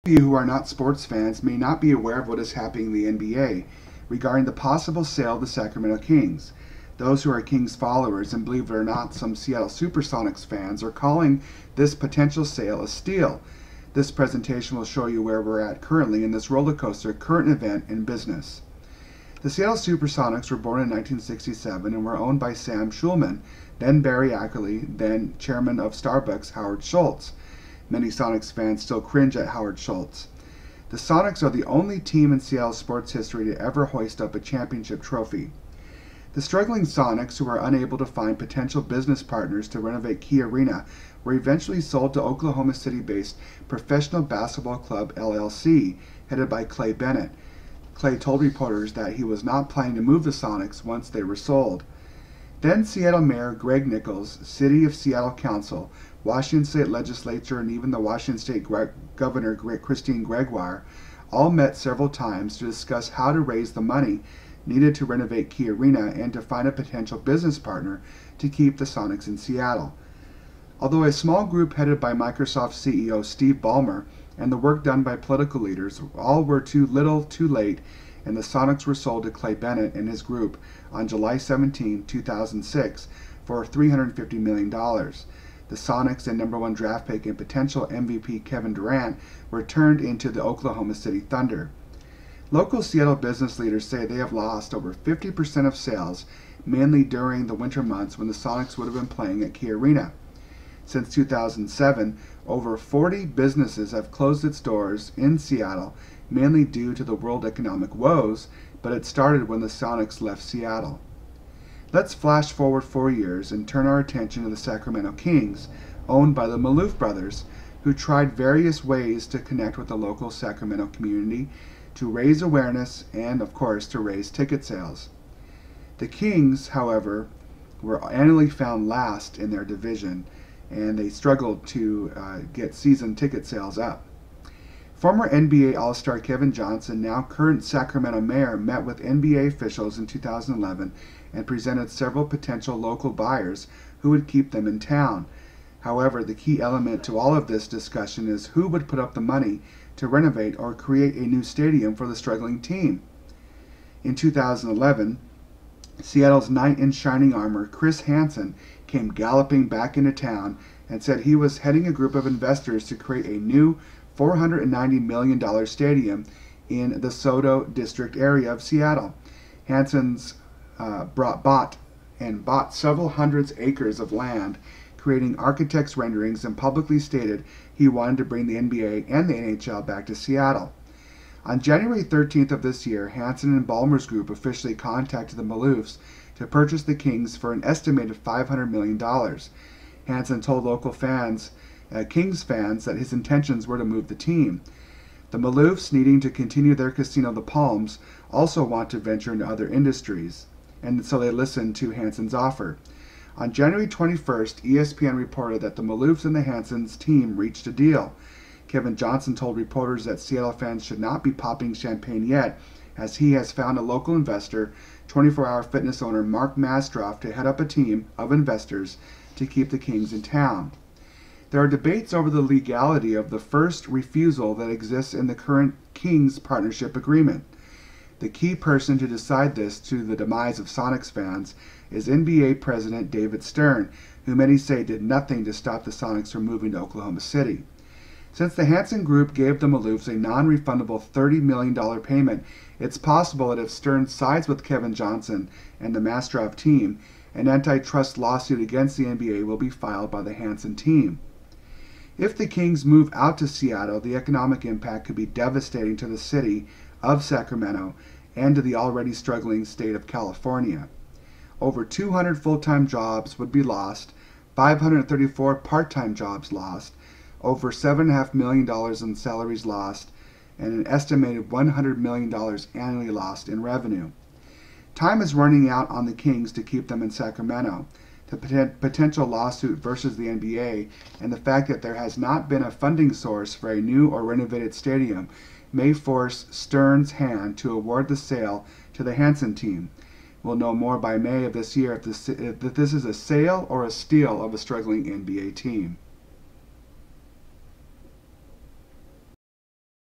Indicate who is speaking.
Speaker 1: You who are not sports fans may not be aware of what is happening in the NBA regarding the possible sale of the Sacramento Kings. Those who are Kings followers, and believe it or not, some Seattle Supersonics fans, are calling this potential sale a steal. This presentation will show you where we're at currently in this roller coaster current event in business. The Seattle Supersonics were born in 1967 and were owned by Sam Schulman, then Barry Ackley, then chairman of Starbucks Howard Schultz. Many Sonics fans still cringe at Howard Schultz. The Sonics are the only team in Seattle sports history to ever hoist up a championship trophy. The struggling Sonics, who were unable to find potential business partners to renovate Key Arena, were eventually sold to Oklahoma City-based Professional Basketball Club LLC, headed by Clay Bennett. Clay told reporters that he was not planning to move the Sonics once they were sold. Then Seattle Mayor Greg Nichols, City of Seattle Council, Washington State Legislature, and even the Washington State Governor Christine Gregoire all met several times to discuss how to raise the money needed to renovate Key Arena and to find a potential business partner to keep the Sonics in Seattle. Although a small group headed by Microsoft CEO Steve Ballmer and the work done by political leaders all were too little too late, and the Sonics were sold to Clay Bennett and his group on July 17, 2006 for $350 million. The Sonics and #1 draft pick and potential MVP Kevin Durant were turned into the Oklahoma City Thunder. Local Seattle business leaders say they have lost over 50% of sales, mainly during the winter months when the Sonics would have been playing at Key Arena. Since 2007, over 40 businesses have closed its doors in Seattle, mainly due to the world economic woes, but it started when the Sonics left Seattle. Let's flash forward 4 years and turn our attention to the Sacramento Kings, owned by the Maloof brothers, who tried various ways to connect with the local Sacramento community, to raise awareness, and of course to raise ticket sales. The Kings, however, were annually found last in their division, and they struggled to get season ticket sales up. Former NBA All-Star Kevin Johnson, now current Sacramento mayor, met with NBA officials in 2011 and presented several potential local buyers who would keep them in town. However, the key element to all of this discussion is who would put up the money to renovate or create a new stadium for the struggling team. In 2011, Seattle's knight in shining armor, Chris Hansen, came galloping back into town and said he was heading a group of investors to create a new $490 million stadium in the Soto district area of Seattle. Hansen's bought several hundreds acres of land, creating architects' renderings, and publicly stated he wanted to bring the NBA and the NHL back to Seattle. On January 13th of this year, Hansen and Ballmer's group officially contacted the Maloofs to purchase the Kings for an estimated $500 million. Hansen told local fans, Kings fans, that his intentions were to move the team. The Maloofs, needing to continue their casino The Palms, also want to venture into other industries, and so they listened to Hansen's offer. On January 21st, ESPN reported that the Maloofs and the Hansens team reached a deal. Kevin Johnson told reporters that Seattle fans should not be popping champagne yet, as he has found a local investor, 24-hour fitness owner Mark Mastroff, to head up a team of investors to keep the Kings in town. There are debates over the legality of the first refusal that exists in the current Kings partnership agreement. The key person to decide this, to the demise of Sonics fans, is NBA President David Stern, who many say did nothing to stop the Sonics from moving to Oklahoma City. Since the Hansen Group gave the Maloofs a non-refundable $30 million payment, it's possible that if Stern sides with Kevin Johnson and the Mastroff team, an antitrust lawsuit against the NBA will be filed by the Hansen team. If the Kings move out to Seattle, the economic impact could be devastating to the city of Sacramento and to the already struggling state of California. Over 200 full-time jobs would be lost, 534 part-time jobs lost, over $7.5 million in salaries lost, and an estimated $100 million annually lost in revenue. Time is running out on the Kings to keep them in Sacramento. The potential lawsuit versus the NBA and the fact that there has not been a funding source for a new or renovated stadium may force Stern's hand to award the sale to the Hansen team. We'll know more by May of this year if this is a sale or a steal of a struggling NBA team.